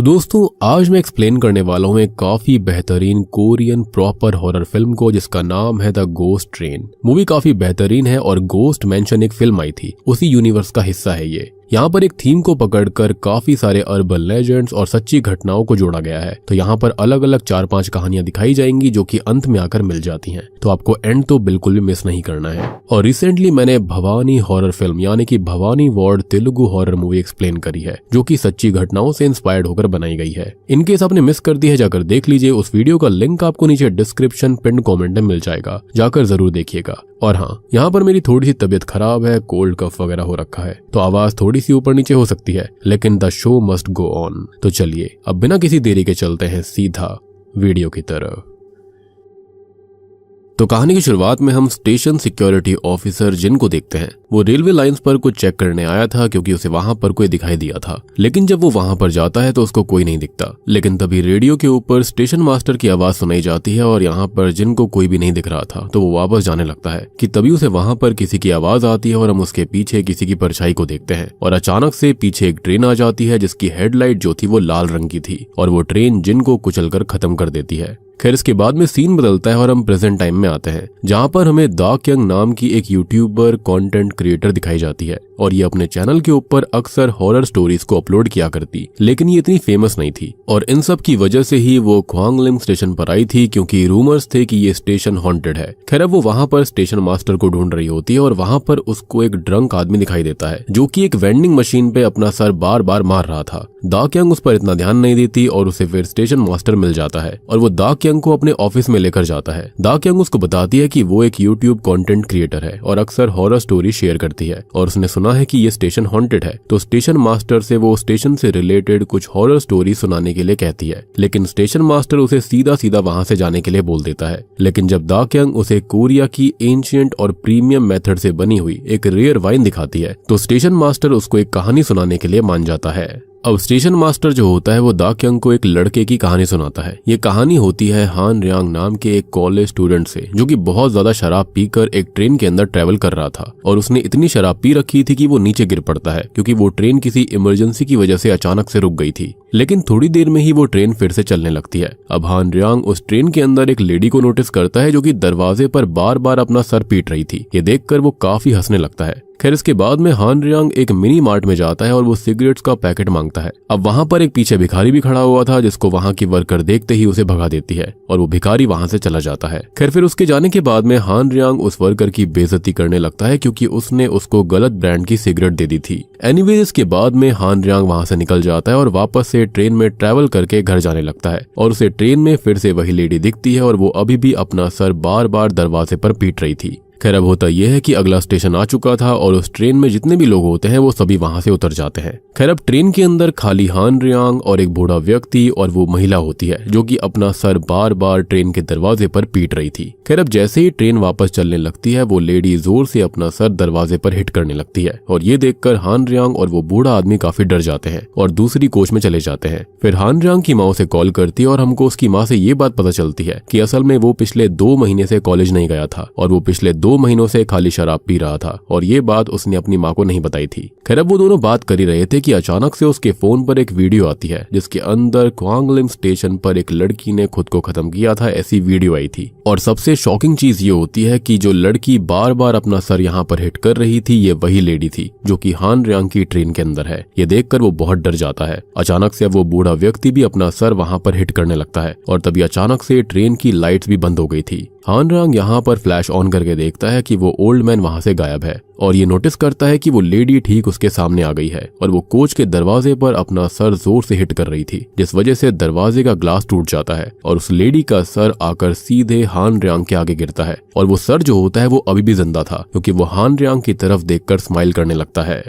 तो दोस्तों आज मैं एक्सप्लेन करने वाला हूँ एक काफी बेहतरीन कोरियन प्रॉपर हॉरर फिल्म को जिसका नाम है द गोस्ट ट्रेन। मूवी काफी बेहतरीन है और गोस्ट मेंशन एक फिल्म आई थी, उसी यूनिवर्स का हिस्सा है ये। यहाँ पर एक थीम को पकड़कर काफी सारे अर्बन लेजेंड्स और सच्ची घटनाओं को जोड़ा गया है। तो यहाँ पर अलग अलग 4-5 कहानियां दिखाई जाएंगी जो कि अंत में आकर मिल जाती हैं। तो आपको एंड तो बिल्कुल भी मिस नहीं करना है। और रिसेंटली मैंने भवानी हॉरर फिल्म यानी कि Bhavani ward Telugu horror movie explain करी है जो कि सच्ची घटनाओं से इंस्पायर्ड होकर बनाई गई है। इनकेस आपने मिस कर दी है जाकर देख लीजिए, उस वीडियो का लिंक आपको नीचे डिस्क्रिप्शन पिन कमेंट में मिल जाएगा, जाकर जरूर देखिएगा। और हाँ, यहाँ पर मेरी थोड़ी सी तबीयत खराब है, कोल्ड कफ वगैरह हो रखा है, तो आवाज थोड़ी सी ऊपर नीचे हो सकती है, लेकिन the show must go on. तो चलिए अब बिना किसी देरी के चलते हैं सीधा वीडियो की तरफ। तो कहानी की शुरुआत में हम स्टेशन सिक्योरिटी ऑफिसर जिन को देखते हैं। वो रेलवे लाइंस पर कुछ चेक करने आया था क्योंकि उसे वहां पर कोई दिखाई दिया था, लेकिन जब वो वहां पर जाता है तो उसको कोई नहीं दिखता। लेकिन तभी रेडियो के ऊपर स्टेशन मास्टर की आवाज सुनाई जाती है और यहाँ पर जिन को कोई भी नहीं दिख रहा था, तो वो वापस जाने लगता है कि तभी उसे वहां पर किसी की आवाज आती है और हम उसके पीछे किसी की परछाई को देखते हैं। और अचानक से पीछे एक ट्रेन आ जाती है जिसकी हेडलाइट जो थी वो लाल रंग की थी और वो ट्रेन जिन को कुचलकर खत्म कर देती है। खैर इसके बाद में सीन बदलता है और हम प्रेजेंट टाइम में आते हैं, जहाँ पर हमें दा क्यंग नाम की एक यूट्यूबर कंटेंट क्रिएटर दिखाई जाती है। और ये अपने चैनल के ऊपर अक्सर हॉरर स्टोरीज को अपलोड किया करती, लेकिन ये इतनी फेमस नहीं थी। और इन सब की वजह से ही वो ख्वांगलिंग स्टेशन पर आई थी क्योंकि रूमर्स थे कि ये स्टेशन हॉन्टेड है। खैर अब वो वहाँ पर स्टेशन मास्टर को ढूंढ रही होती है और वहाँ पर उसको एक ड्रंक आदमी दिखाई देता है जो कि एक वेंडिंग मशीन पे अपना सर बार बार मार रहा था। दा क्यंग उस पर इतना ध्यान नहीं देती और उसे फिर स्टेशन मास्टर मिल जाता है और वो दा क्यंग को अपने ऑफिस में लेकर जाता है। दा क्यंग उसको बताती है कि वो एक यूट्यूब कंटेंट क्रिएटर है और अक्सर हॉरर स्टोरी शेयर करती है और उसने सुना है कि ये स्टेशन हॉन्टेड है। तो स्टेशन मास्टर से वो स्टेशन से रिलेटेड कुछ हॉरर स्टोरी सुनाने के लिए कहती है, लेकिन स्टेशन मास्टर उसे सीधा सीधा वहां से जाने के लिए बोल देता है। लेकिन जब दा क्यंग उसे कोरिया की एंशिएंट और प्रीमियम मेथड से बनी हुई एक रेयर वाइन दिखाती है, तो स्टेशन मास्टर उसको एक कहानी सुनाने के लिए मान जाता है। अब स्टेशन मास्टर जो होता है वो दा क्यंग को एक लड़के की कहानी सुनाता है। ये कहानी होती है हान रियांग नाम के एक कॉलेज स्टूडेंट से जो कि बहुत ज्यादा शराब पीकर एक ट्रेन के अंदर ट्रेवल कर रहा था और उसने इतनी शराब पी रखी थी कि वो नीचे गिर पड़ता है क्योंकि वो ट्रेन किसी इमरजेंसी की वजह से अचानक से रुक गई थी। लेकिन थोड़ी देर में ही वो ट्रेन फिर से चलने लगती है। अब हान रियांग उस ट्रेन के अंदर एक लेडी को नोटिस करता है जो कि दरवाजे पर बार बार अपना सर पीट रही थी। ये देखकर वो काफी हंसने लगता है। खैर इसके बाद में हान रियांग एक मिनी मार्ट में जाता है और वो सिगरेट्स का पैकेट मांगता है। अब वहां पर एक पीछे भिखारी भी खड़ा हुआ था जिसको वहां की वर्कर देखते ही उसे भगा देती है और वो भिखारी वहां से चला जाता है। खैर फिर उसके जाने के बाद में हान रियांग उस वर्कर की बेइज्जती करने लगता है क्योंकि उसने उसको गलत ब्रांड की सिगरेट दे दी थी। एनीवेज इसके बाद में हान रियांग वहां से निकल जाता है और वापस से ट्रेन में ट्रैवल करके घर जाने लगता है और उसे ट्रेन में फिर से वही लेडी दिखती है और वो अभी भी अपना सर बार बार दरवाजे पर पीट रही थी। खैर अब होता यह है कि अगला स्टेशन आ चुका था और उस ट्रेन में जितने भी लोग होते हैं वो सभी वहां से उतर जाते हैं। खैर अब ट्रेन के अंदर खाली हान रियांग और एक बूढ़ा व्यक्ति और वो महिला होती है जो कि अपना सर बार बार ट्रेन के दरवाजे पर पीट रही थी। खैर अब जैसे ही ट्रेन वापस चलने लगती है वो लेडी जोर से अपना सर दरवाजे पर हिट करने लगती है और ये देखकर हान रियांग और वो बूढ़ा आदमी काफी डर जाते हैं और दूसरी कोच में चले जाते हैं। फिर हान रियांग की माँ उसे कॉल करती है और हमको उसकी माँ से ये बात पता चलती है कि असल में वो पिछले 2 महीने से कॉलेज नहीं गया था और वो पिछले 2 महीनों से खाली शराब पी रहा था और ये बात उसने अपनी माँ को नहीं बताई थी। खैर अब वो दोनों बात कर ही रहे थे कि अचानक से उसके फोन पर एक वीडियो आती है जिसके अंदर ख्वांगलिंग स्टेशन पर एक लड़की ने खुद को खत्म किया था, ऐसी वीडियो आई थी। और सबसे शॉकिंग चीज ये होती है कि जो लड़की बार बार अपना सर यहाँ पर हिट कर रही थी ये वही लेडी थी जो कि हान रियांग की ट्रेन के अंदर है। ये देखकर वो बहुत डर जाता है। अचानक से वो बूढ़ा व्यक्ति भी अपना सर वहां पर हिट करने लगता है और तभी अचानक से ट्रेन की लाइट्स भी बंद हो गई थी। हान रियांग यहाँ पर फ्लैश ऑन करके देखता है कि वो ओल्ड मैन वहां से गायब है और ये नोटिस करता है कि वो लेडी ठीक उसके सामने आ गई है और वो कोच के दरवाजे पर अपना सर जोर से हिट कर रही थी, जिस वजह से दरवाजे का ग्लास टूट जाता है और उस लेडी का सर आकर सीधे हान रियांग के आगे गिरता है और वो सर जो होता है वो अभी भी जिंदा था क्योंकि वो हान रियांग की तरफ देखकर स्माइल करने लगता है।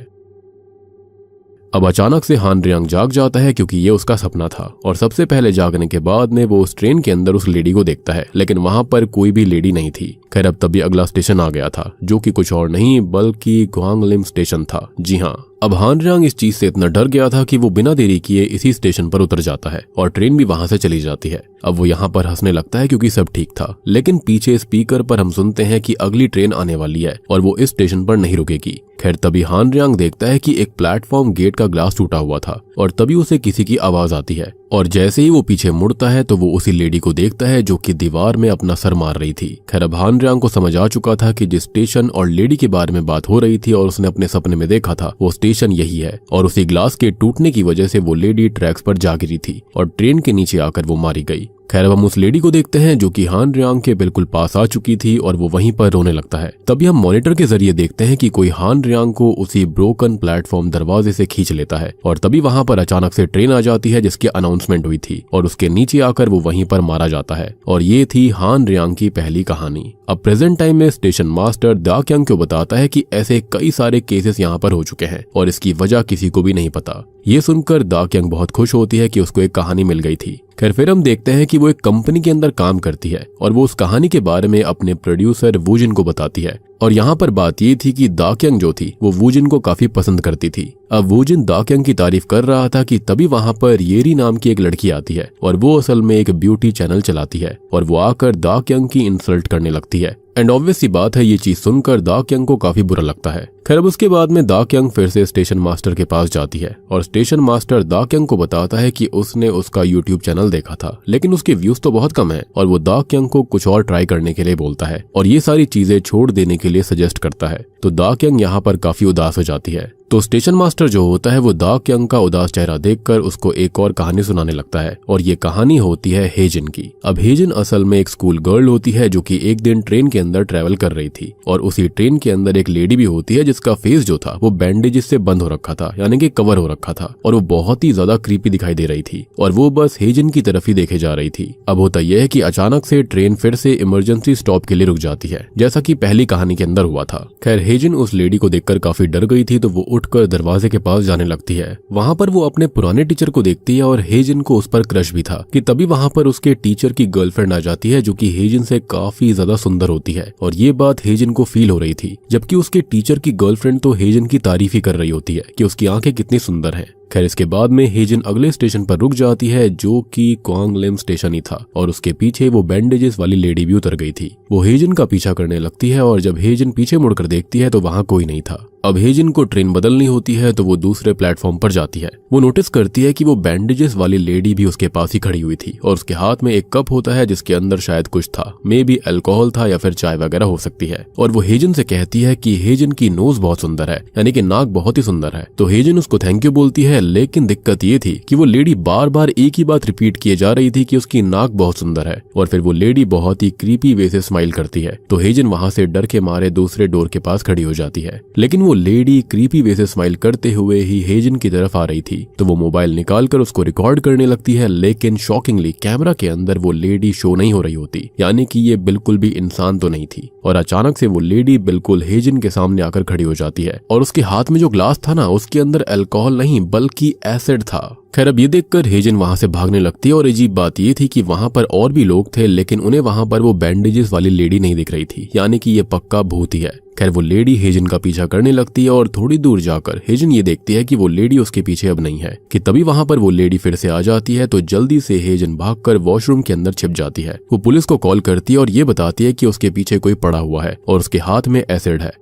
अब अचानक से हान रियांग जाग जाता है क्योंकि ये उसका सपना था और सबसे पहले जागने के बाद में वो उस ट्रेन के अंदर उस लेडी को देखता है, लेकिन वहां पर कोई भी लेडी नहीं थी। खैर अब तभी अगला स्टेशन आ गया था जो कि कुछ और नहीं बल्कि ख्वांगलिंग स्टेशन था। जी हाँ, अब हान रियांग इस चीज से इतना डर गया था कि वो बिना देरी किए इसी स्टेशन पर उतर जाता है और ट्रेन भी वहां से चली जाती है। अब वो यहाँ पर हंसने लगता है क्योंकि सब ठीक था, लेकिन पीछे स्पीकर पर हम सुनते हैं कि अगली ट्रेन आने वाली है और वो इस स्टेशन पर नहीं रुकेगी। खैर तभी हान रियांग देखता है कि एक प्लेटफॉर्म गेट का ग्लास टूटा हुआ था और तभी उसे किसी की आवाज आती है और जैसे ही वो पीछे मुड़ता है तो वो उसी लेडी को देखता है जो कि दीवार में अपना सर मार रही थी। खैर अब हान रियांग को समझ आ चुका था कि जिस स्टेशन और लेडी के बारे में बात हो रही थी और उसने अपने सपने में देखा था वो स्टेशन यही है और उसी ग्लास के टूटने की वजह से वो लेडी ट्रैक्स पर जा गिरी थी और ट्रेन के नीचे आकर वो मारी गई। खैर अब हम उस लेडी को देखते हैं जो कि हान रियांग के बिल्कुल पास आ चुकी थी और वो वहीं पर रोने लगता है। तभी हम मॉनिटर के जरिए देखते हैं कि कोई हान रियांग को उसी ब्रोकन प्लेटफॉर्म दरवाजे से खींच लेता है और तभी वहां पर अचानक से ट्रेन आ जाती है जिसकी अनाउंसमेंट हुई थी और उसके नीचे आकर वो वहीं पर मारा जाता है। और ये थी हान रियांग की पहली कहानी। अब प्रेजेंट टाइम में स्टेशन मास्टर दा क्यांग को बताता है कि ऐसे कई सारे केसेस यहाँ पर हो चुके हैं और इसकी वजह किसी को भी नहीं पता। ये सुनकर दा क्यांग बहुत खुश होती है कि उसको एक कहानी मिल गई थी। खैर फिर हम देखते हैं कि वो एक कंपनी के अंदर काम करती है और वो उस कहानी के बारे में अपने प्रोड्यूसर वूजिन को बताती है। और यहाँ पर बात ये थी कि दा क्यांग जो थी वो वूजिन को काफी पसंद करती थी। अब वूजिन दा क्यांग की तारीफ कर रहा था कि तभी वहाँ पर येरी नाम की एक लड़की आती है और वो असल में एक ब्यूटी चैनल चलाती है और वो आकर दा क्यांग की इंसल्ट करने लगती है। एंड ऑब्वियस सी बात है ये चीज सुनकर दा क्यांग को काफी बुरा लगता है। खैर अब उसके बाद में दा क्यांग फिर से स्टेशन मास्टर के पास जाती है और स्टेशन मास्टर दा क्यांग को बताता है कि उसने उसका यूट्यूब चैनल देखा था लेकिन उसके व्यूज तो बहुत कम है और वो दा क्यांग को कुछ और ट्राई करने के लिए बोलता है और ये सारी चीजें छोड़ देने के लिए सजेस्ट करता है। तो दा क्यांग यहाँ पर काफी उदास हो जाती है। तो स्टेशन मास्टर जो होता है वो दा क्यांग का उदास चेहरा देखकर उसको एक और कहानी सुनाने लगता है और ये कहानी होती है हेजिन की। अब हेजिन असल में एक स्कूल गर्ल होती है जो कि एक दिन ट्रेन के अंदर ट्रेवल कर रही थी और उसी ट्रेन के अंदर एक लेडी भी होती है जिसका फेस जो था वो बैंडेजेस से बंद हो रखा था, यानी कि कवर हो रखा था और वो बहुत ही ज्यादा क्रीपी दिखाई दे रही थी और वो बस हेजिन की तरफ ही देखे जा रही थी। अब होता यह है कि अचानक से ट्रेन फिर से इमरजेंसी स्टॉप के लिए रुक जाती है जैसा कि पहली कहानी के अंदर हुआ था। खैर हेजिन उस लेडी को देखकर काफी डर गई थी तो वो उठकर दरवाजे के पास जाने लगती है। वहां पर वो अपने पुराने टीचर को देखती है और हेजिन को उस पर क्रश भी था कि तभी वहां पर उसके टीचर की गर्लफ्रेंड आ जाती है जो कि हेजिन से काफी ज्यादा सुंदर होती है और ये बात हेजिन को फील हो रही थी, जबकि उसके टीचर की गर्लफ्रेंड तो हेजिन की तारीफ ही कर रही होती है कि उसकी आंखें कितनी सुंदर हैं। खैर इसके बाद में हेजिन अगले स्टेशन पर रुक जाती है जो कि क्वांग लिम स्टेशन ही था और उसके पीछे वो बैंडेजेस वाली लेडी भी उतर गई थी। वो हेजिन का पीछा करने लगती है और जब हेजिन पीछे मुड़कर देखती है तो वहां कोई नहीं था। अब हेजिन को ट्रेन बदलनी होती है तो वो दूसरे प्लेटफॉर्म पर जाती है। वो नोटिस करती है कि वो बैंडेजेस वाली लेडी भी उसके पास ही खड़ी हुई थी और उसके हाथ में एक कप होता है जिसके अंदर शायद कुछ था, मे बी अल्कोहल था या फिर चाय वगैरह हो सकती है। और वो हेजिन से कहती है कि हेजिन की नोज बहुत सुंदर है, यानी कि नाक बहुत ही सुंदर है। तो हेजिन उसको थैंक यू बोलती है, लेकिन दिक्कत ये थी कि वो लेडी बार बार एक ही बात रिपीट किए जा रही थी कि उसकी नाक बहुत सुंदर है और फिर वो लेडी बहुत ही क्रीपी वे से स्माइल करती है। तो हेजिन वहां से डर के मारे दूसरे डोर के पास खड़ी हो जाती है, लेकिन वो लेडी क्रीपी वे से स्माइल करते हुए ही हेजिन की तरफ आ रही थी। तो वो मोबाइल निकालकर उसको रिकॉर्ड करने लगती है, लेकिन शॉकिंगली कैमरा के अंदर वो लेडी शो नहीं हो रही होती, यानी कि ये बिल्कुल भी इंसान तो नहीं थी। और अचानक से वो लेडी बिल्कुल हेजिन के सामने आकर खड़ी हो जाती है और उसके हाथ में जो ग्लास था ना उसके अंदर अल्कोहल नहीं बल्कि एसिड था। खैर अब ये देखकर हेजिन वहां से भागने लगती है और अजीब बात ये थी कि वहां पर और भी लोग थे लेकिन उन्हें वहां पर वो बैंडेजेस वाली लेडी नहीं दिख रही थी, यानी कि ये पक्का भूत ही है। खैर वो लेडी हेजिन का पीछा करने लगती है और थोड़ी दूर जाकर हेजिन ये देखती है कि वो लेडी उसके पीछे अब नहीं है कि तभी वहां पर वो लेडी फिर से आ जाती है। तो जल्दी से हेजिन भागकर वॉशरूम के अंदर छिप जाती है। वो पुलिस को कॉल करती है और ये बताती है कि उसके पीछे कोई पड़ा हुआ है और उसके हाथ में एसिड है।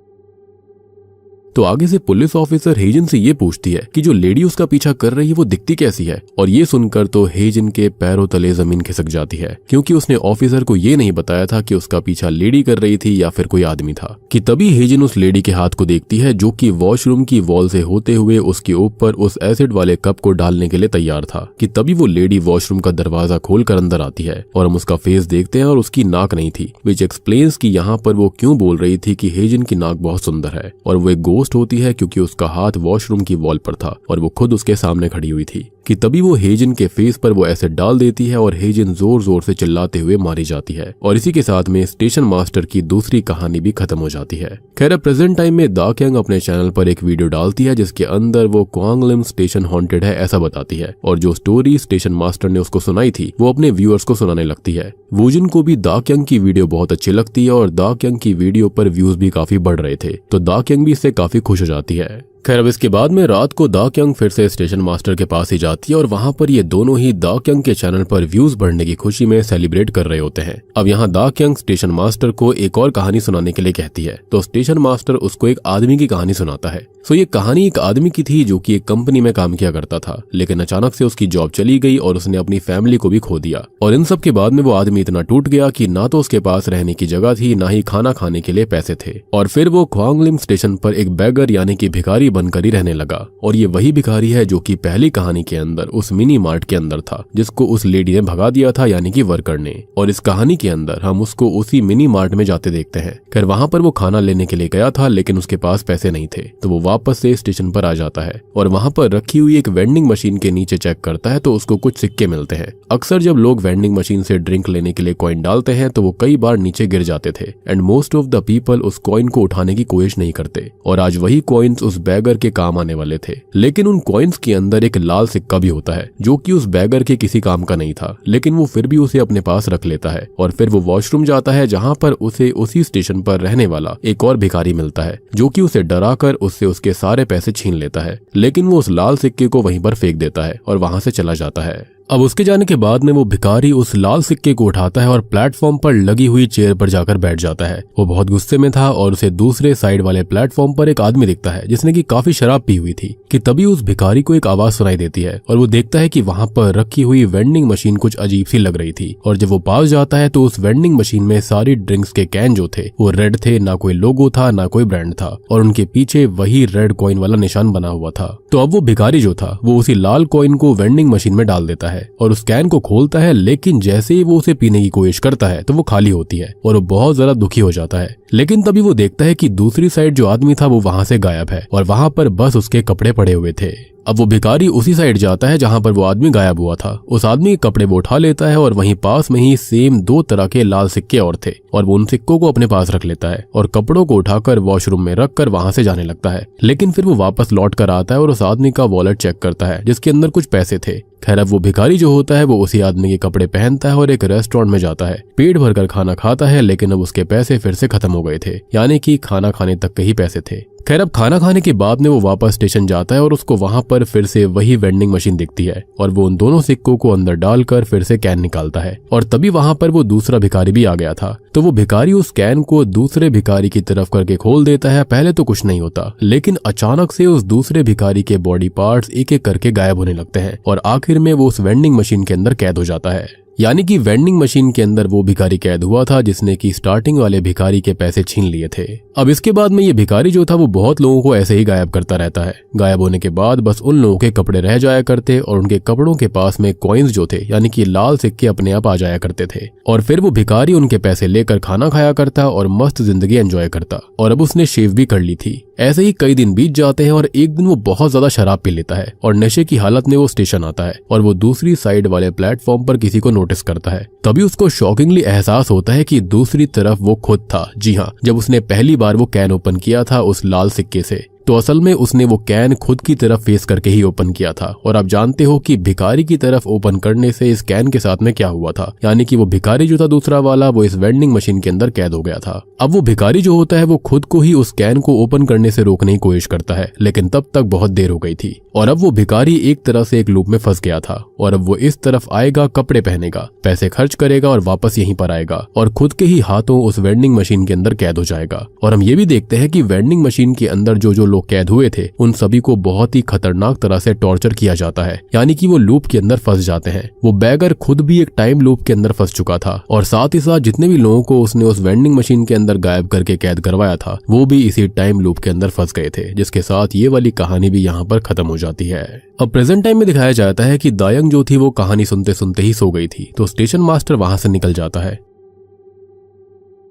तो आगे से पुलिस ऑफिसर हेजिन से ये पूछती है कि जो लेडी उसका पीछा कर रही है वो दिखती कैसी है। और ये सुनकर तो हेजिन के पैरों तले जमीन खिसक जाती है, क्योंकि उसने ऑफिसर को ये नहीं बताया था कि उसका पीछा लेडी कर रही थी या फिर कोई आदमी था। कि तभी हेजिन उस लेडी के हाथ को देखती है जो कि वॉशरूम की वॉल से होते हुए उसके ऊपर उस एसिड वाले कप को डालने के लिए तैयार था। कि तभी वो लेडी वॉशरूम का दरवाजा खोलकर अंदर आती है और हम उसका फेस देखते हैं और उसकी नाक नहीं थी, विच एक्सप्लेन्स कि यहाँ पर वो क्यों बोल रही थी कि हेजिन की नाक बहुत सुंदर है। और वो एक गोस्ट होती है क्योंकि उसका हाथ वॉशरूम की वॉल पर था और वो खुद उसके सामने खड़ी हुई थी। कि तभी वो हेजिन के फेस पर वो एसिड डाल देती है और हेजिन जोर जोर से चिल्लाते हुए मारी जाती है। और इसी के साथ में स्टेशन मास्टर की दूसरी कहानी भी खत्म हो जाती है। खैर प्रेजेंट टाइम में दा क्यांग अपने चैनल पर एक वीडियो डालती है जिसके अंदर वो क्वांग लिम स्टेशन हॉन्टेड है ऐसा बताती है और जो स्टोरी स्टेशन मास्टर ने उसको सुनाई थी वो अपने व्यूअर्स को सुनाने लगती है। वूजिन को भी दा क्यांग की वीडियो बहुत अच्छी लगती है और दा क्यांग की वीडियो पर व्यूज भी काफी बढ़ रहे थे, तो दा क्यांग भी इससे काफी खुश हो जाती है। खैर अब इसके बाद में रात को दा क्यंग फिर से स्टेशन मास्टर के पास ही जाती है और वहां पर ये दोनों ही दा क्यंग के चैनल पर व्यूज बढ़ने की खुशी में सेलिब्रेट कर रहे होते हैं। अब यहाँ दा क्यंग स्टेशन मास्टर को एक और कहानी सुनाने के लिए कहती है, तो स्टेशन मास्टर उसको एक आदमी की कहानी सुनाता है। सो ये कहानी एक आदमी की थी जो कि एक कंपनी में काम किया करता था, लेकिन अचानक से उसकी जॉब चली गई और उसने अपनी फैमिली को भी खो दिया। और इन सब के बाद में वो आदमी इतना टूट गया कि ना तो उसके पास रहने की जगह थी, ना ही खाना खाने के लिए पैसे थे। और फिर वो ख्वांगलिम स्टेशन पर एक बैगर यानी कि भिखारी बनकर ही रहने लगा। और ये वही भिखारी है जो कि पहली कहानी के अंदर उस मिनी मार्ट के अंदर था, जिसको उस लेडी ने भगा दिया था यानी कि वर्कर ने। और इस कहानी के अंदर हम उसको उसी मिनी मार्ट में जाते देखते हैं। खैर वहां पर वो खाना लेने के लिए गया था, लेकिन उसके पास पैसे नहीं थे, तो वो वापस से स्टेशन पर आ जाता है और वहां पर रखी हुई एक वेंडिंग मशीन के नीचे चेक करता है, तो उसको कुछ सिक्के मिलते हैं। अक्सर जब लोग वेंडिंग मशीन से ड्रिंक लेने के लिए कॉइन डालते हैं तो वो कई बार नीचे गिर जाते थे and most of the people उस कॉइन को उठाने की कोशिश नहीं करते। और आज वही कॉइन्स उस बैगर के काम आने वाले थे, लेकिन उन कॉइन्स के अंदर एक लाल सिक्का भी होता है जो कि उस बैगर के किसी काम का नहीं था, लेकिन वो फिर भी उसे अपने पास रख लेता है। और फिर वो वॉशरूम जाता है जहाँ पर उसे उसी स्टेशन पर रहने वाला एक और भिखारी मिलता है जो कि उसे डराकर उससे उसके सारे पैसे छीन लेता है, लेकिन वो उस लाल सिक्के को वहीं पर फेंक देता है और वहां से चला जाता है। अब उसके जाने के बाद में वो भिखारी उस लाल सिक्के को उठाता है और प्लेटफॉर्म पर लगी हुई चेयर पर जाकर बैठ जाता है। वो बहुत गुस्से में था और उसे दूसरे साइड वाले प्लेटफॉर्म पर एक आदमी दिखता है जिसने की काफी शराब पी हुई थी कि तभी उस भिखारी को एक आवाज सुनाई देती है और वो देखता है कि वहां पर रखी हुई वेंडिंग मशीन कुछ अजीब सी लग रही थी। और जब वो पास जाता है तो उस वेंडिंग मशीन में सारी ड्रिंक्स के कैन जो थे वो रेड थे, ना कोई लोगो था ना कोई ब्रांड था, और उनके पीछे वही रेड कॉइन वाला निशान बना हुआ था। तो अब वो भिखारी जो था वो उसी लाल कॉइन को वेंडिंग मशीन में डाल देता है और उस कैन को खोलता है, लेकिन जैसे ही वो उसे पीने की कोशिश करता है तो वो खाली होती है और वो बहुत ज्यादा दुखी हो जाता है। लेकिन तभी वो देखता है कि दूसरी साइड जो आदमी था वो वहां से गायब है और वहां पर बस उसके कपड़े पड़े हुए थे। अब वो भिखारी उसी साइड जाता है जहां पर वो आदमी गायब हुआ था। उस आदमी के कपड़े वो उठा लेता है और वहीं पास में ही सेम 2 तरह के लाल सिक्के और थे और वो उन सिक्कों को अपने पास रख लेता है और कपड़ों को उठाकर वॉशरूम में रखकर वहां से जाने लगता है। लेकिन फिर वो वापस लौट कर आता है और उस आदमी का वॉलेट चेक करता है जिसके अंदर कुछ पैसे थे। खैर अब वो भिखारी जो होता है वो उसी आदमी के कपड़े पहनता है और एक रेस्टोरेंट में जाता है, पेट भरकर खाना खाता है, लेकिन अब उसके पैसे फिर से खत्म हो गए थे, यानी कि खाना खाने तक के ही पैसे थे। खैर अब खाना खाने के बाद में वो वापस स्टेशन जाता है और उसको वहां पर फिर से वही वेंडिंग मशीन दिखती है और वो उन दोनों सिक्कों को अंदर डालकर फिर से कैन निकालता है और तभी वहां पर वो दूसरा भिखारी भी आ गया था। तो वो भिखारी उस कैन को दूसरे भिखारी की तरफ करके खोल देता है। पहले तो कुछ नहीं होता, लेकिन अचानक से उस दूसरे भिखारी के बॉडी पार्ट्स एक एक करके गायब होने लगते हैं और आखिर में वो उस वेंडिंग मशीन के अंदर कैद हो जाता है। यानी कि वेंडिंग मशीन के अंदर वो भिखारी कैद हुआ था जिसने कि स्टार्टिंग वाले भिखारी के पैसे छीन लिए थे। अब इसके बाद में ये भिखारी जो था वो बहुत लोगों को ऐसे ही गायब करता रहता है। गायब होने के बाद बस उन लोगों के कपड़े रह जाया करते और उनके कपड़ों के पास में कॉइन्स जो थे यानी कि लाल सिक्के अपने आप आ जाया करते थे और फिर वो भिखारी उनके पैसे लेकर खाना खाया करता और मस्त जिंदगी एंजॉय करता। और अब उसने शेव भी कर ली थी। ऐसे ही कई दिन बीत जाते हैं और एक दिन वो बहुत ज्यादा शराब पी लेता है और नशे की हालत में वो स्टेशन आता है और वो दूसरी साइड वाले प्लेटफॉर्म पर किसी को नोटिस करता है। तभी उसको शॉकिंगली एहसास होता है कि दूसरी तरफ वो खुद था। जी हाँ, जब उसने पहली बार वो कैन ओपन किया था उस लाल सिक्के से, तो असल में उसने वो कैन खुद की तरफ फेस करके ही ओपन किया था। और आप जानते हो कि भिखारी की तरफ ओपन करने से इस कैन के साथ में क्या हुआ था, यानी कि वो भिखारी जो था दूसरा वाला वो इस वेंडिंग मशीन के अंदर कैद हो गया था। अब वो भिखारी जो होता है वो खुद को ही उस कैन को ओपन करने से रोकने की कोशिश करता है, लेकिन तब तक बहुत देर हो गई थी और अब वो भिखारी एक तरह से एक लूप में फंस गया था। और अब वो इस तरफ आएगा, कपड़े पहनेगा, पैसे खर्च करेगा और वापस यहीं पर आएगा और खुद के ही हाथों उस वेंडिंग मशीन के अंदर कैद हो जाएगा। और हम ये भी देखते हैं कि वेंडिंग मशीन के अंदर जो जो लोग कैद हुए थे उन सभी को बहुत ही खतरनाक तरह से टॉर्चर किया जाता है, यानी कि वो लूप के अंदर फंस जाते हैं। वो बैगर खुद भी एक टाइम लूप के अंदर फंस चुका था और साथ ही साथ जितने भी लोगों को उसने उस वेंडिंग मशीन के अंदर गायब करके कैद करवाया था वो भी इसी टाइम लूप के अंदर फंस गए थे, जिसके साथ ये वाली कहानी भी यहाँ पर खत्म हो जाती है। अब प्रेजेंट टाइम में दिखाया जाता है कि दायंग जो थी वो कहानी सुनते सुनते ही सो गई थी, तो स्टेशन मास्टर वहां से निकल जाता है।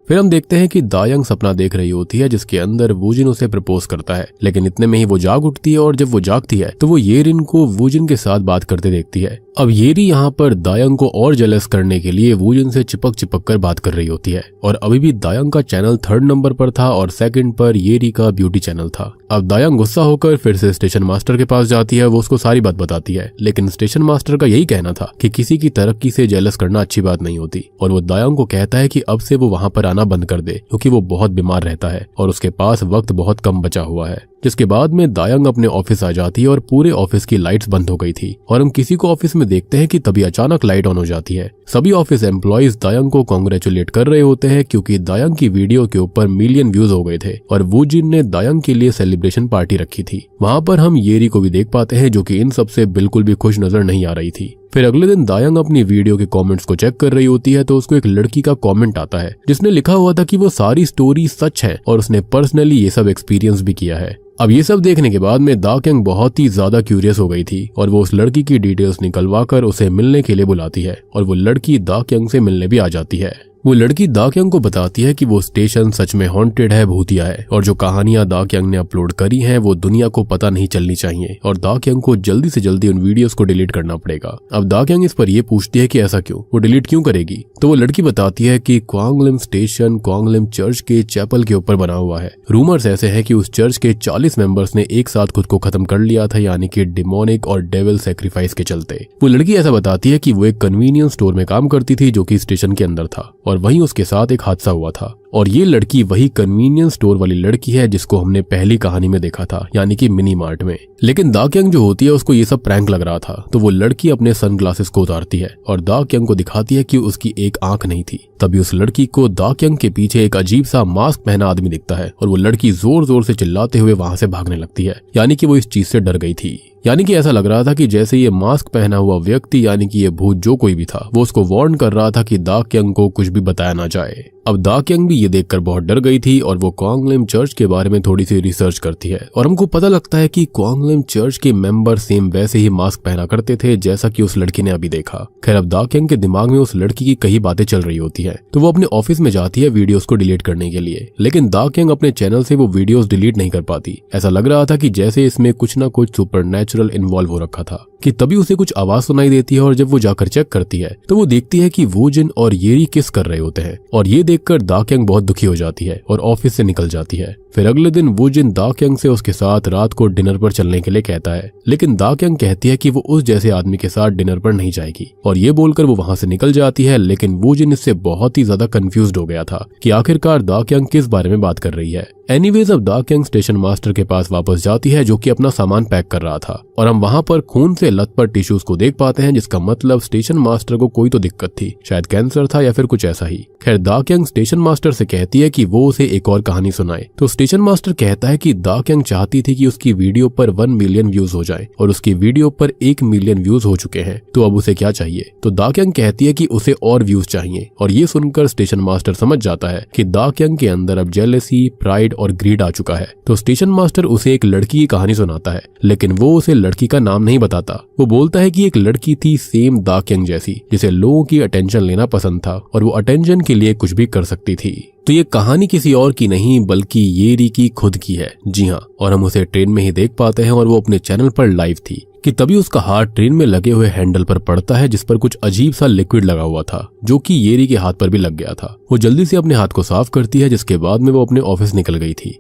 फिर हम देखते हैं कि दायंग सपना देख रही होती है जिसके अंदर वूजिन उसे प्रपोज करता है, लेकिन इतने में ही वो जाग उठती है और जब वो जागती है तो वो येरिन को वूजिन के साथ बात करते देखती है। अब येरी यहाँ पर दायंग को और जेलस करने के लिए वूजिन से चिपक कर बात कर रही होती है और अभी भी दायंग का चैनल 3rd नंबर पर था और 2nd पर येरी का ब्यूटी चैनल था। अब दायंग गुस्सा होकर फिर से स्टेशन मास्टर के पास जाती है, वो उसको सारी बात बताती है, लेकिन स्टेशन मास्टर का यही कहना था कि किसी की तरक्की से जेलस करना अच्छी बात नहीं होती और वो दायंग को कहता है कि अब से वो वहां पर आना आना बंद कर दे क्योंकि वो बहुत बीमार रहता है और उसके पास वक्त बहुत कम बचा हुआ है। जिसके बाद में दायंग अपने ऑफिस आ जाती है और पूरे ऑफिस की लाइट्स बंद हो गई थी और हम किसी को ऑफिस में देखते हैं कि तभी अचानक लाइट ऑन हो जाती है। सभी ऑफिस एम्प्लॉइज दायंग को कांग्रेचुलेट कर रहे होते हैं क्योंकि दायंग की वीडियो के ऊपर मिलियन व्यूज हो गए थे और वू जिन ने दायंग के लिए सेलिब्रेशन पार्टी रखी थी। वहाँ पर हम येरी को भी देख पाते हैं जो कि इन सबसे बिल्कुल भी खुश नजर नहीं आ रही थी। फिर अगले दिन दायंग अपनी वीडियो के कमेंट्स को चेक कर रही होती है तो उसको एक लड़की का कमेंट आता है जिसने लिखा हुआ था कि वो सारी स्टोरी सच है और उसने पर्सनली ये सब एक्सपीरियंस भी किया है। अब ये सब देखने के बाद में दाक्यांग बहुत ही ज्यादा क्यूरियस हो गई थी और वो उस लड़की की डिटेल्स निकलवा कर उसे मिलने के लिए बुलाती है और वो लड़की दाक्यांग से मिलने भी आ जाती है। वो लड़की दाक्यांग को बताती है कि वो स्टेशन सच में हॉन्टेड है, भूतिया है और जो कहानियां दाक्यांग ने अपलोड करी हैं वो दुनिया को पता नहीं चलनी चाहिए और दाक्यांग को जल्दी से जल्दी उन वीडियोस को डिलीट करना पड़ेगा। अब दाक्यांग इस पर ये पूछती है कि ऐसा क्यों, वो डिलीट क्यों करेगी। तो वो लड़की बताती है कि क्वांगलिम स्टेशन क्वांगलिम चर्च के चैपल के ऊपर बना हुआ है। रूमर्स ऐसे है कि उस चर्च के 40 मेंबर्स ने एक साथ खुद को खत्म कर लिया था, यानी कि डिमोनिक और डेविल सैक्रिफाइस के चलते। वो लड़की ऐसा बताती है कि वो एक कन्वीनियंस स्टोर में काम करती थी जो कि स्टेशन के अंदर था और वहीं उसके साथ एक हादसा हुआ था और ये लड़की वही कन्वीनियंस स्टोर वाली लड़की है जिसको हमने पहली कहानी में देखा था, यानी कि मिनी मार्ट में। लेकिन दाक्यांग जो होती है उसको ये सब प्रैंक लग रहा था तो वो लड़की अपने सनग्लासेस को उतारती है और दाक्यांग को दिखाती है कि उसकी एक आंख नहीं थी। तभी उस लड़की को दाक्यांग के पीछे एक अजीब सा मास्क पहना आदमी दिखता है और वो लड़की जोर जोर से चिल्लाते हुए वहां से भागने लगती है, यानी कि वो इस चीज से डर गई थी। यानी कि ऐसा लग रहा था कि जैसे ये मास्क पहना हुआ व्यक्ति यानी कि ये भूत जो कोई भी था वो उसको वार्न कर रहा था कि दाक्यांग को कुछ भी बताया ना जाए। अब दाक्यांग भी ये देखकर बहुत डर गई थी और वो क्वांगलिम चर्च के बारे में थोड़ी सी रिसर्च करती है और हमको पता लगता है कि क्वांगलिम चर्च के मेंबर सेम वैसे ही मास्क पहना करते थे जैसा कि उस लड़की ने अभी देखा। खैर अब दाक्यांग के दिमाग में उस लड़की की कई बातें चल रही होती है तो वो अपने ऑफिस में जाती है वीडियोस को डिलीट करने के लिए, लेकिन दाक्यांग अपने चैनल से वो वीडियोस डिलीट नहीं कर पाती। ऐसा लग रहा था कि जैसे इसमें कुछ ना कुछ सुपरनैचुरल इन्वॉल्व हो रखा था कि तभी उसे कुछ आवाज सुनाई देती है और जब वो जाकर चेक करती है तो वो देखती है कि वू जिन और येरी किस कर रहे होते हैं और ये देखकर दाक्यांग बहुत दुखी हो जाती है और ऑफिस से निकल जाती है। फिर अगले दिन वू जिन दाक्यांग से उसके साथ रात को डिनर पर चलने के लिए कहता है, लेकिन दाक्यांग कहती है कि वो उस जैसे आदमी के साथ डिनर पर नहीं जाएगी और ये बोलकर वो वहां से निकल जाती है। लेकिन वू जिन इससे बहुत ही ज्यादा कंफ्यूज्ड हो गया था कि आखिरकार दाक्यांग किस बारे में बात कर रही है। एनीवेज अब दाक्यांग स्टेशन मास्टर के पास वापस जाती है जो कि अपना सामान पैक कर रहा था और हम वहां पर खून से लथपथ टिश्यूज को देख पाते हैं जिसका मतलब स्टेशन मास्टर को कोई तो दिक्कत थी, शायद कैंसर था या फिर कुछ ऐसा ही। खैर दाक्यांग स्टेशन मास्टर से कहती है कि वो उसे एक और कहानी सुनाए तो स्टेशन मास्टर कहता है कि दाक्यांग चाहती थी कि उसकी वीडियो पर 1 मिलियन व्यूज हो जाए और उसकी वीडियो पर 1 मिलियन व्यूज हो चुके हैं तो अब उसे क्या चाहिए। तो दाक्यांग कहती है कि उसे और व्यूज चाहिए और ये सुनकर स्टेशन मास्टर समझ जाता है कि दाक्यांग के अंदर अब जेलसी, प्राइड और ग्रीड आ चुका है। तो स्टेशन मास्टर उसे एक लड़की की कहानी सुनाता है लेकिन वो उसे लड़की का नाम नहीं बताता। वो बोलता है कि एक लड़की थी सेम दाक्यांग जैसी जिसे लोगों की अटेंशन लेना पसंद था और वो अटेंशन के लिए कुछ भी कर सकती थी। तो ये कहानी किसी और की नहीं बल्कि येरी की खुद की है। जी हाँ, और हम उसे ट्रेन में ही देख पाते हैं और वो अपने चैनल पर लाइव थी कि तभी उसका हाथ ट्रेन में लगे हुए हैंडल पर पड़ता है जिस पर कुछ अजीब सा लिक्विड लगा हुआ था जो कि येरी के हाथ पर भी लग गया था। वो जल्दी से अपने हाथ को साफ करती है जिसके बाद में वो अपने ऑफिस निकल गई थी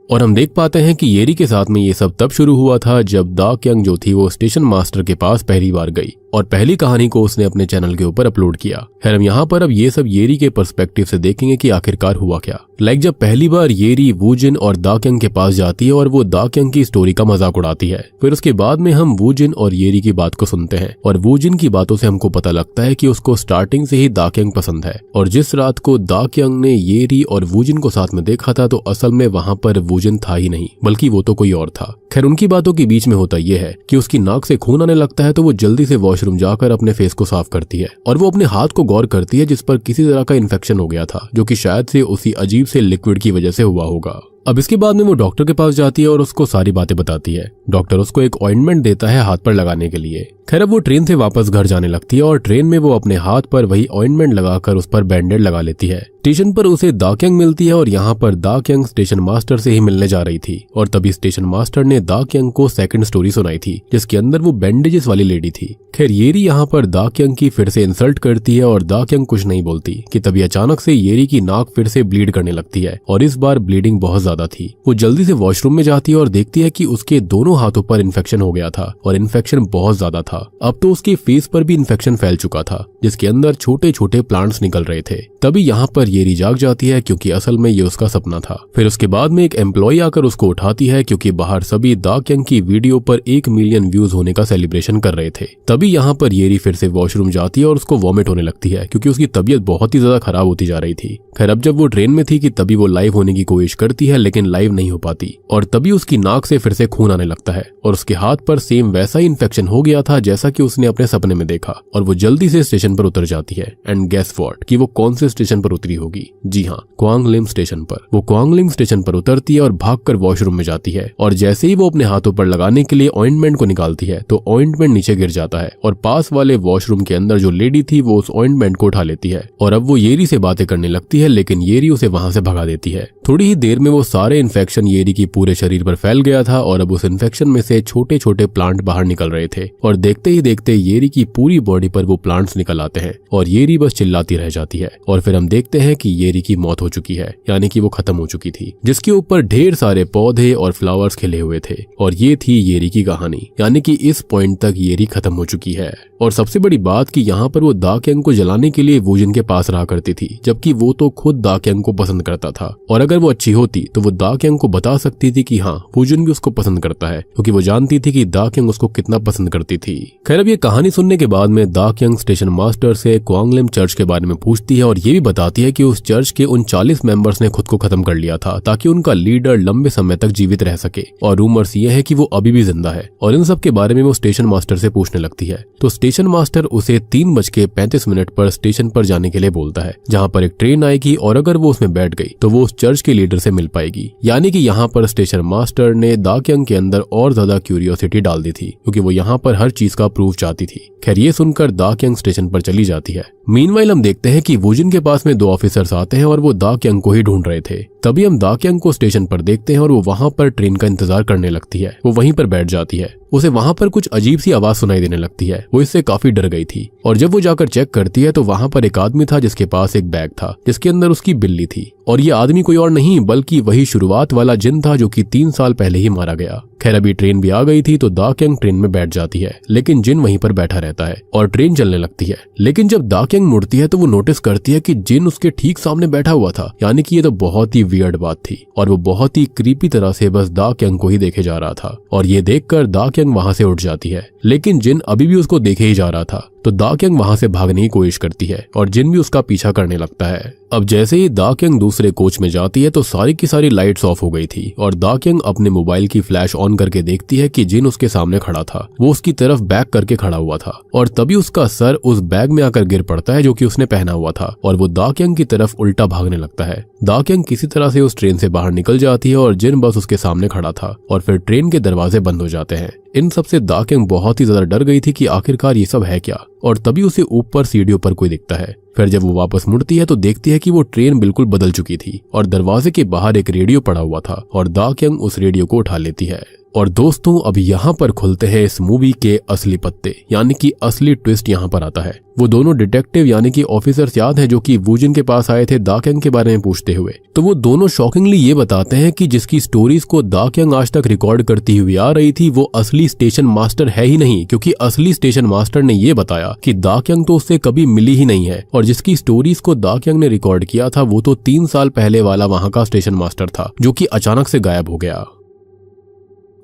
और हम देख पाते हैं कि येरी के साथ में ये सब तब शुरू हुआ था जब दाक्यांग जो थी वो स्टेशन मास्टर के पास पहली बार गई और पहली कहानी को उसने अपने चैनल के ऊपर अपलोड किया। खैर हम यहाँ पर अब ये सब येरी के पर्सपेक्टिव से देखेंगे कि आखिरकार हुआ क्या। जब पहली बार येरी वू जिन और दाक्यांग के पास जाती है और वो दाक्यांग की स्टोरी का मजाक उड़ाती है। फिर उसके बाद में हम वू जिन और येरी की बात को सुनते हैं और वू जिन की बातों से हमको पता लगता है कि उसको स्टार्टिंग से ही दाक्यांग पसंद है और जिस रात को दाक्यांग ने येरी और वू जिन को साथ में देखा था तो असल में वहाँ पर वू जिन था ही नहीं बल्कि वो तो कोई और था। खैर उनकी बातों के बीच में होता यह है कि उसकी नाक से खून आने लगता है तो वो जल्दी से वॉशरूम जाकर अपने फेस को साफ करती है और वो अपने हाथ को गौर करती है जिस पर किसी तरह का इन्फेक्शन हो गया था जो कि शायद से उसी अजीब से लिक्विड की वजह से हुआ होगा। अब इसके बाद में वो डॉक्टर के पास जाती है और उसको सारी बातें बताती है। डॉक्टर उसको एक ऑइंटमेंट देता है हाथ पर लगाने के लिए। खैर अब वो ट्रेन से वापस घर जाने लगती है और ट्रेन में वो अपने हाथ पर वही ऑइंटमेंट लगाकर उस पर बैंडेड लगा लेती है। स्टेशन पर उसे दाक्यांग मिलती है और यहाँ पर दाक्यांग स्टेशन मास्टर से ही मिलने जा रही थी और तभी स्टेशन मास्टर ने दाक्यांग को सेकंड स्टोरी सुनाई थी जिसके अंदर वो बैंडेजेस वाली लेडी थी। खैर येरी यहाँ पर दा क्यांग की फिर से इंसल्ट करती है और दा क्यांग कुछ नहीं बोलती कि तभी अचानक से येरी की नाक फिर से ब्लीड करने लगती है और इस बार ब्लीडिंग बहुत ज्यादा थी। वो जल्दी से वॉशरूम में जाती है और देखती है कि उसके दोनों हाथों पर इन्फेक्शन हो गया था और इन्फेक्शन बहुत ज्यादा था। अब तो उसके फेस पर भी इन्फेक्शन फैल चुका था जिसके अंदर छोटे छोटे प्लांट्स निकल रहे थे। तभी यहाँ पर येरी जाग जाती है क्योंकि असल में ये उसका सपना था। फिर उसके बाद में एक एम्प्लॉय आकर उसको उठाती है क्योंकि बाहर सभी दा क्यांग की वीडियो पर 1 मिलियन व्यूज होने का सेलिब्रेशन कर रहे थे। तभी यहाँ पर येरी फिर से वॉशरूम जाती है और उसको वॉमिट होने लगती है क्योंकि उसकी तबीयत बहुत ही ज्यादा खराब होती जा रही थी। खैर अब जब वो ट्रेन में थी कि तभी वो लाइव होने की कोशिश करती है लेकिन लाइव नहीं हो पाती और तभी उसकी नाक से फिर से खून आने लगता है और उसके हाथ पर सेम वैसा ही इन्फेक्शन हो गया था जैसा कि उसने अपने सपने में देखा और वो जल्दी से स्टेशन पर उतर जाती है। एंड गेस व्हाट कि वो कौन से स्टेशन पर उतरी होगी? जी हाँ, क्वांग लिम स्टेशन पर। वो क्वांग लिम स्टेशन पर उतरती है और भागकर वॉशरूम में जाती है और जैसे ही वो अपने हाथों पर लगाने के लिए ऑइंटमेंट को निकालती है तो ऑइंटमेंट नीचे गिर जाता है और पास वाले वॉशरूम के अंदर जो लेडी थी वो उस ऑइंटमेंट को उठा लेती है और अब वो येरी से बातें करने लगती है लेकिन येरी उसे वहां से भगा देती है। थोड़ी ही देर में वो सारे इन्फेक्शन येरी की पूरे शरीर पर फैल गया था और अब उस इन्फेक्शन में से छोटे छोटे प्लांट बाहर निकल रहे थे और देखते ही देखते येरी की पूरी बॉडी पर वो प्लांट्स निकल आते हैं और येरी बस चिल्लाती रह जाती है और फिर हम देखते हैं कि येरी की मौत हो चुकी है, यानी कि वो खत्म हो चुकी थी, जिसके ऊपर ढेर सारे पौधे और फ्लावर्स खिले हुए थे। और ये थी येरी की कहानी, यानी कि इस पॉइंट तक येरी खत्म हो चुकी है। और सबसे बड़ी बात कि यहाँ पर वो दा क्यांग को जलाने के लिए वूजिन के पास रहा करती थी, जबकि वो तो खुद दा क्यांग को पसंद करता था और अगर वो अच्छी होती तो वो दा क्यांग को बता सकती थी कि हाँ वूजिन भी उसको पसंद करता है, क्योंकि वो जानती थी कि दा क्यांग उसको कितना पसंद करती थी। खैर अब ये कहानी सुनने के बाद में दा क्यांग स्टेशन मास्टर से क्वांग लिम चर्च के बारे में पूछती है और ये भी बताती है कि उस चर्च के उन 40 मेंबर्स ने खुद को खत्म कर लिया था ताकि उनका लीडर लंबे समय तक जीवित रह सके और रूमर्स ये है कि वो अभी भी जिंदा है। और इन सब के बारे में वो स्टेशन मास्टर से पूछने लगती है तो स्टेशन मास्टर उसे 3:35 पर स्टेशन पर जाने के लिए बोलता है, जहाँ पर एक ट्रेन आएगी और अगर वो उसमें बैठ गई तो वो उस चर्च के लीडर से मिल पाएगी। यानी कि यहाँ पर स्टेशन मास्टर ने दा क्यांग के अंदर और ज्यादा क्यूरियोसिटी डाल दी थी क्योंकि वो यहाँ पर हर चीज का प्रूफ चाहती थी। खैर ये सुनकर दा क्यांग स्टेशन पर चली जाती है। मीनवाइल हम देखते हैं कि वूजिन के पास में 2 ऑफिसर्स आते हैं और वो दा क्यांग को ही ढूंढ रहे थे। तभी हम दा क्यांग को स्टेशन पर देखते हैं और वो वहां पर ट्रेन का इंतजार करने लगती है। वो वहीं पर बैठ जाती है। उसे वहां पर कुछ अजीब सी आवाज सुनाई देने लगती है। वो इससे काफी डर गई थी और जब वो जाकर चेक करती है तो वहां पर एक आदमी था जिसके पास एक बैग था जिसके अंदर उसकी बिल्ली थी और ये आदमी कोई और नहीं बल्कि वही शुरुआत वाला जिन था जो कि 3 साल पहले ही मारा गया। खैर अभी ट्रेन भी आ गई थी तो दा क्यांग ट्रेन में बैठ जाती है लेकिन जिन वहीं पर बैठा रहता है और ट्रेन चलने लगती है। लेकिन जब दा क्यांग मुड़ती है तो वो नोटिस करती है कि जिन उसके ठीक सामने बैठा हुआ था, यानी कि ये तो बहुत ही वियर्ड बात थी और वो बहुत ही क्रीपी तरह से बस दा क्यांग को ही देखे जा रहा था। और ये देखकर दा क्यांग वहां से उठ जाती है लेकिन जिन अभी भी उसको देखे ही जा रहा था तो दा क्यांग वहां से भागने की कोशिश करती है और जिन भी उसका पीछा करने लगता है। अब जैसे ही दा क्यांग दूसरे कोच में जाती है तो सारी की सारी लाइट्स ऑफ हो गई थी और दा क्यांग अपने मोबाइल की फ्लैश ऑन करके देखती है कि जिन उसके सामने खड़ा था वो उसकी तरफ बैक करके खड़ा हुआ था और तभी उसका सर उस बैग में आकर गिर पड़ता है जो कि उसने पहना हुआ था और वो दा क्यांग की तरफ उल्टा भागने लगता है। दा क्यांग किसी तरह से उस ट्रेन से बाहर निकल जाती है और जिन बस उसके सामने खड़ा था और फिर ट्रेन के दरवाजे बंद हो जाते हैं। इन सब से दा क्यांग बहुत ही ज्यादा डर गई थी कि आखिरकार ये सब है क्या। और तभी उसे ऊपर सीढ़ियों पर कोई दिखता है। फिर जब वो वापस मुड़ती है तो देखती है कि वो ट्रेन बिल्कुल बदल चुकी थी और दरवाजे के बाहर एक रेडियो पड़ा हुआ था और दा क्यांग उस रेडियो को उठा लेती है। और दोस्तों अब यहाँ पर खुलते हैं इस मूवी के असली पत्ते, यानी कि असली ट्विस्ट यहाँ पर आता है। वो दोनों डिटेक्टिव यानी कि ऑफिसर्स याद है जो कि वूजिन के पास आए थे दा क्यांग के बारे में पूछते हुए, तो वो दोनों शॉकिंगली ये बताते हैं कि जिसकी स्टोरीज को दा क्यांग आज तक रिकॉर्ड करती हुई आ रही थी वो असली स्टेशन मास्टर है ही नहीं, क्योंकि असली स्टेशन मास्टर ने ये बताया कि दा क्यांग तो उससे कभी मिली ही नहीं है और जिसकी स्टोरीज को दा क्यांग ने रिकॉर्ड किया था वो तो 3 साल पहले वाला वहां का स्टेशन मास्टर था जो कि अचानक से गायब हो गया।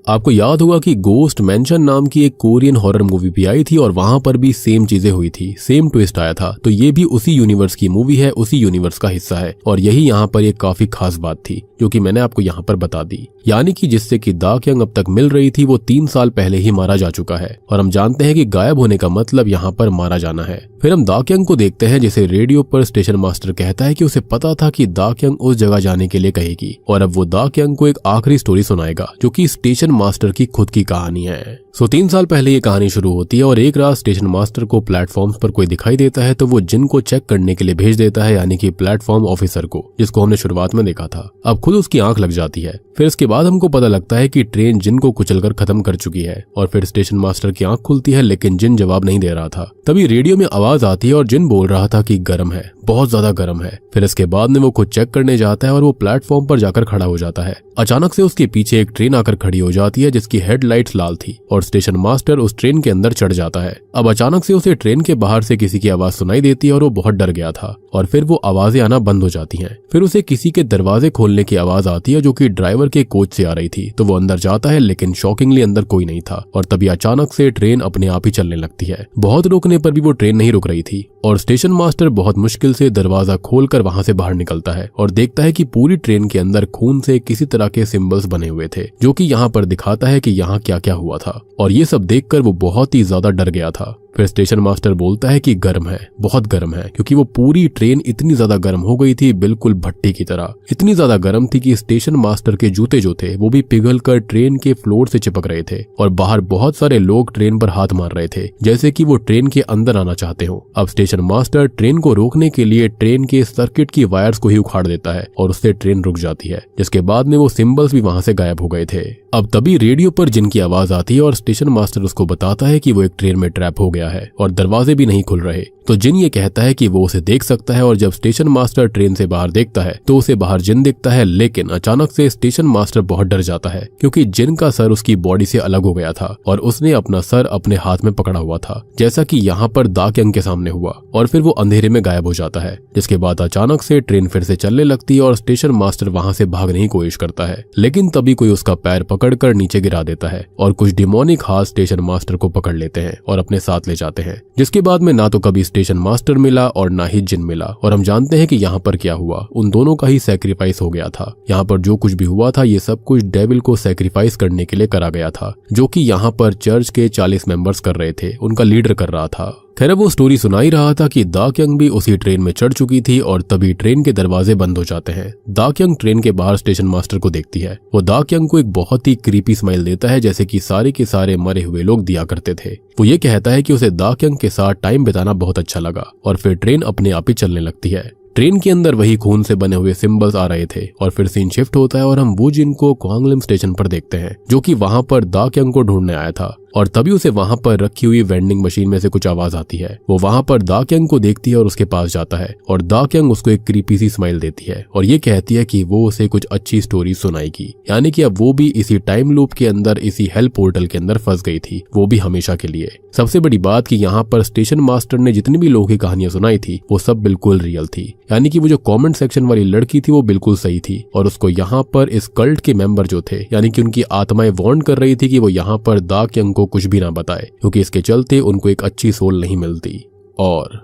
आपको याद होगा कि गोस्ट मैंशन नाम की एक कोरियन हॉरर मूवी भी आई थी और वहां पर भी सेम चीजें हुई थी, सेम ट्विस्ट आया था। तो ये भी उसी यूनिवर्स की मूवी है, उसी यूनिवर्स का हिस्सा है और यही यहाँ पर एक काफी खास बात थी जो कि मैंने आपको यहाँ पर बता दी। यानी कि जिससे कि दा क्यांग अब तक मिल रही थी वो 3 साल पहले ही मारा जा चुका है और हम जानते हैं कि गायब होने का मतलब यहाँ पर मारा जाना है। फिर हम दा क्यांग को देखते हैं जिसे रेडियो पर स्टेशन मास्टर कहता है कि उसे पता था कि दा क्यांग उस जगह जाने के लिए कहेगी और अब वो दा क्यांग को एक आखिरी स्टोरी सुनाएगा जो कि स्टेशन मास्टर की खुद की कहानी है। 3 साल पहले ये कहानी शुरू होती है और एक रात स्टेशन मास्टर को प्लेटफॉर्म्स पर कोई दिखाई देता है तो वो जिन को चेक करने के लिए भेज देता है, यानी कि प्लेटफॉर्म ऑफिसर को, जिसको हमने शुरुआत में देखा था। अब खुद उसकी आंख लग जाती है। फिर इसके बाद हमको पता लगता है कि ट्रेन जिन को कुचलकर खत्म कर चुकी है और फिर स्टेशन मास्टर की आंख खुलती है, लेकिन जिन जवाब नहीं दे रहा था। तभी रेडियो में आवाज आती है और जिन बोल रहा था कि गर्म है, बहुत ज्यादा गर्म है। फिर इसके बाद में वो खुद चेक करने जाता है और वो प्लेटफॉर्म पर जाकर खड़ा हो जाता है। अचानक से उसके पीछे एक ट्रेन आकर खड़ी हो जाती है जिसकी हेडलाइट्स लाल थी और स्टेशन मास्टर उस ट्रेन के अंदर चढ़ जाता है। अब अचानक से उसे ट्रेन के बाहर से किसी की आवाज सुनाई देती है और वो बहुत डर गया था और फिर वो आवाजें आना बंद हो जाती हैं। फिर उसे किसी के दरवाजे खोलने की आवाज आती है जो कि ड्राइवर के कोच से आ रही थी। तो वो अंदर जाता है, लेकिन शॉकिंगली अंदर कोई नहीं था और तभी अचानक से ट्रेन अपने आप ही चलने लगती है। बहुत रोकने पर भी वो ट्रेन नहीं रुक रही थी और स्टेशन मास्टर बहुत मुश्किल से दरवाजा खोलकर वहां से बाहर निकलता है और देखता है कि पूरी ट्रेन के अंदर खून से किसी तरह के सिंबल्स बने हुए थे, जो कि यहाँ पर दिखाता है कि यहाँ क्या क्या हुआ था। और ये सब देखकर वो बहुत ही ज्यादा डर गया था। फिर स्टेशन मास्टर बोलता है कि गर्म है, बहुत गर्म है, क्योंकि वो पूरी ट्रेन इतनी ज्यादा गर्म हो गई थी, बिल्कुल भट्टी की तरह। इतनी ज्यादा गर्म थी कि स्टेशन मास्टर के जूते जो थे वो भी पिघलकर ट्रेन के फ्लोर से चिपक रहे थे और बाहर बहुत सारे लोग ट्रेन पर हाथ मार रहे थे, जैसे कि वो ट्रेन के अंदर आना चाहते हो। अब स्टेशन मास्टर ट्रेन को रोकने के लिए ट्रेन के सर्किट की वायर्स को ही उखाड़ देता है और उससे ट्रेन रुक जाती है, जिसके बाद में वो सिंबल्स भी वहां से गायब हो गए थे। अब तभी रेडियो पर जिनकी आवाज आती है और स्टेशन मास्टर उसको बताता है कि वो एक ट्रेन में ट्रैप हो गया है और दरवाजे भी नहीं खुल रहे। तो जिन ये कहता है कि वो उसे देख सकता है और जब स्टेशन मास्टर ट्रेन से बाहर देखता है तो उसे बाहर जिन दिखता है, लेकिन अचानक से स्टेशन मास्टर बहुत डर जाता है क्योंकि जिन का सर उसकी बॉडी से अलग हो गया था और उसने अपना सर अपने हाथ में पकड़ा हुआ था, जैसा कि यहाँ पर दाक्यंग के सामने हुआ, और फिर वो अंधेरे में गायब हो जाता है। जिसके बाद अचानक से ट्रेन फिर से चलने लगती है और स्टेशन मास्टर वहां से भागने की कोशिश करता है, लेकिन तभी कोई उसका पैर पकड़कर नीचे गिरा देता है और कुछ डिमोनिक हाथ स्टेशन मास्टर को पकड़ लेते हैं और अपने साथ ले जाते हैं। जिसके बाद में ना तो कभी स्टेशन मास्टर मिला और ना ही जिन मिला और हम जानते हैं कि यहाँ पर क्या हुआ, उन दोनों का ही सैक्रिफाइस हो गया था। यहाँ पर जो कुछ भी हुआ था ये सब कुछ डेविल को सैक्रिफाइस करने के लिए करा गया था, जो कि यहाँ पर चर्च के 40 मेंबर्स कर रहे थे, उनका लीडर कर रहा था। खैर वो स्टोरी सुना ही रहा था कि दाक्यंग भी उसी ट्रेन में चढ़ चुकी थी और तभी ट्रेन के दरवाजे बंद हो जाते हैं। दाक्यंग ट्रेन के बाहर स्टेशन मास्टर को देखती है। वो दाक्यंग को एक बहुत ही क्रीपी स्माइल देता है, जैसे कि सारे के सारे मरे हुए लोग दिया करते थे। वो ये कहता है कि उसे दाक्यंग के साथ टाइम बिताना बहुत अच्छा लगा और फिर ट्रेन अपने आप ही चलने लगती है। ट्रेन के अंदर वही खून से बने हुए सिंबल्स आ रहे थे और फिर सीन शिफ्ट होता है और हम वो जिन को क्वांगलिम स्टेशन पर देखते हैं, जो कि वहां पर दाक्यंग को ढूंढने आया था। और तभी उसे वहां पर रखी हुई वेंडिंग मशीन में से कुछ आवाज आती है। वो वहां पर दाक्यंग को देखती है और उसके पास जाता है और दाक्यंग उसको एक क्रीपी सी स्माइल देती है और ये कहती है कि वो उसे कुछ अच्छी स्टोरी सुनाएगी, यानी कि अब वो भी इसी टाइम लूप के अंदर, इसी हेल पोर्टल के अंदर फंस गई थी, वो भी हमेशा के लिए। सबसे बड़ी बात कि यहाँ पर स्टेशन मास्टर ने जितनी भी लोगों की कहानियां सुनाई थी वो सब बिल्कुल रियल थी, यानी कि वो जो कमेंट सेक्शन वाली लड़की थी वो बिल्कुल सही थी और उसको यहाँ पर इस कल्ट के मेंबर जो थे, यानी कि उनकी आत्माएं वार्न कर रही थी कि वो यहाँ पर दाक्यंग को कुछ भी ना बताए, क्योंकि इसके चलते उनको एक अच्छी सोल नहीं मिलती। और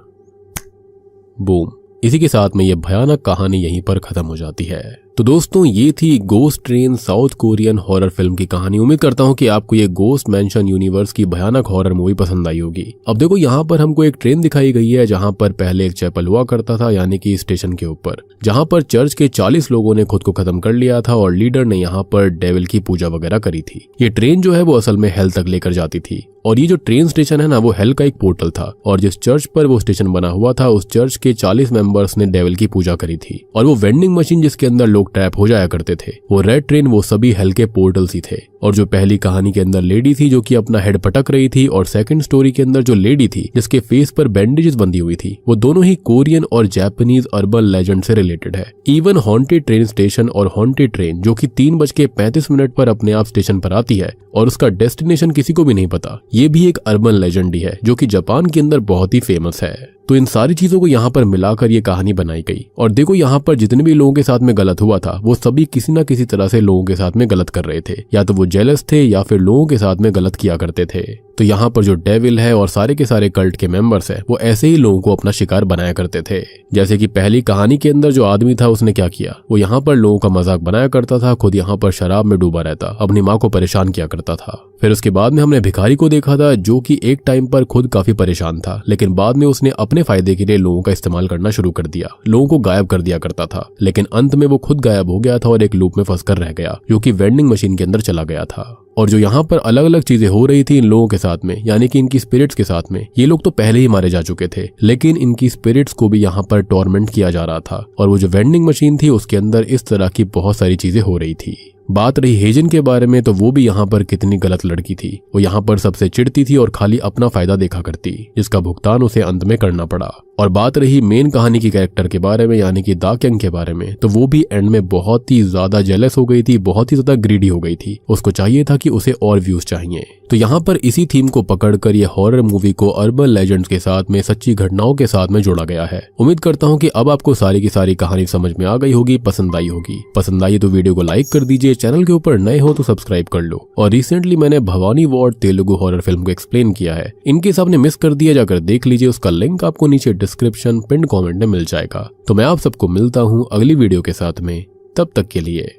बूम, इसी के साथ में ये भयानक कहानी यहीं पर खत्म हो जाती है। तो दोस्तों ये थी ghost train south Korean horror film की कहानी। उम्मीद करता हूँ कि आपको ये गोस्ट मैंशन यूनिवर्स की भयानक हॉरर मूवी पसंद आई होगी। अब देखो यहाँ पर हमको एक ट्रेन दिखाई गई है जहाँ पर पहले एक चैपल हुआ करता था, यानी कि स्टेशन के ऊपर, जहाँ पर चर्च के 40 लोगों ने खुद को खत्म कर लिया था और लीडर ने यहाँ पर डेविल की पूजा वगैरह करी थी। ये ट्रेन जो है वो असल में हेल तक लेकर जाती थी और ये जो ट्रेन स्टेशन है ना वो हेल का एक पोर्टल था और जिस चर्च पर वो स्टेशन बना हुआ था उस चर्च के 40 मेंबर्स ने डेविल की पूजा करी थी और वो वेंडिंग मशीन जिसके अंदर लोग ट्रैप हो जाया करते थे, वो रेड ट्रेन, वो सभी हेल के पोर्टल्स ही थे। और जो पहली कहानी के अंदर लेडी थी जो कि अपना हेड पटक रही थी और सेकंड स्टोरी के अंदर जो लेडी थी जिसके फेस पर बैंडेजेस बंधी हुई थी, वो दोनों ही कोरियन और जापानीज अर्बन लेजेंड से रिलेटेड है। इवन हॉन्टेड ट्रेन स्टेशन और हॉन्टेड ट्रेन जो कि 3:35 पर अपने आप स्टेशन पर आती है और उसका डेस्टिनेशन किसी को भी नहीं पता, ये भी एक अर्बन लेजेंड ही है जो कि जापान के अंदर बहुत ही फेमस है। तो इन सारी चीजों को यहाँ पर मिलाकर ये कहानी बनाई गई और देखो यहाँ पर जितने भी लोगों के साथ में गलत हुआ था वो सभी किसी न किसी तरह से लोगों के साथ में गलत कर रहे थे, या तो वो जेलस थे या फिर लोगों के साथ में गलत किया करते थे। तो यहाँ पर जो डेविल है और सारे के सारे कल्ट के मेंबर्स है वो ऐसे ही लोगों को अपना शिकार बनाया करते थे। जैसे कि पहली कहानी के अंदर जो आदमी था उसने क्या किया, वो यहाँ पर लोगों का मजाक बनाया करता था, खुद यहाँ पर शराब में डूबा रहता, अपनी माँ को परेशान किया करता था। फिर उसके बाद में हमने भिखारी को देखा था जो कि एक टाइम पर खुद काफी परेशान था, लेकिन बाद में उसने अपने फायदे के लिए लोगों का इस्तेमाल करना शुरू कर दिया, लोगों को गायब कर दिया करता था, लेकिन अंत में वो खुद गायब हो गया था और एक लूप में फंसकर रह गया जो कि वेंडिंग मशीन के अंदर चला गया था। और जो यहाँ पर अलग अलग चीजें हो रही थी इन लोगों के साथ में, यानी कि इनकी स्पिरिट्स के साथ में, ये लोग तो पहले ही मारे जा चुके थे, लेकिन इनकी स्पिरिट्स को भी यहाँ पर टॉर्मेंट किया जा रहा था। और वो जो वेंडिंग मशीन थी उसके अंदर इस तरह की बहुत सारी चीजें हो रही थी। बात रही हेजन के बारे में, तो वो भी यहाँ पर कितनी गलत लड़की थी। वो यहाँ पर सबसे चिढ़ती थी और खाली अपना फायदा देखा करती, जिसका भुगतान उसे अंत में करना पड़ा। और बात रही मेन कहानी की कैरेक्टर के बारे में, यानी कि दा क्यांग के बारे में, तो वो भी एंड में बहुत ही ज्यादा जेलस हो गई थी, बहुत ही ज्यादा ग्रीडी हो गई थी। उसको चाहिए था कि उसे और व्यूज चाहिए। तो यहाँ पर इसी थीम को पकड़कर ये हॉरर मूवी को अर्बन लेजेंड्स के साथ में, सच्ची घटनाओं के साथ में जोड़ा गया है। उम्मीद करता हूँ कि अब आपको सारी की सारी कहानी समझ में आ गई होगी, पसंद आई होगी। पसंद आई तो वीडियो को लाइक कर दीजिए, चैनल के ऊपर नए हो तो सब्सक्राइब कर लो। और रिसेंटली मैंने Bhavani ward Telugu horror film को एक्सप्लेन किया है, इनकेस आपने मिस कर दिया जाकर देख लीजिए, उसका लिंक आपको नीचे डिस्क्रिप्शन पिन कमेंट में मिल जाएगा। तो मैं आप सबको मिलता हूँ अगली वीडियो के साथ में, तब तक के लिए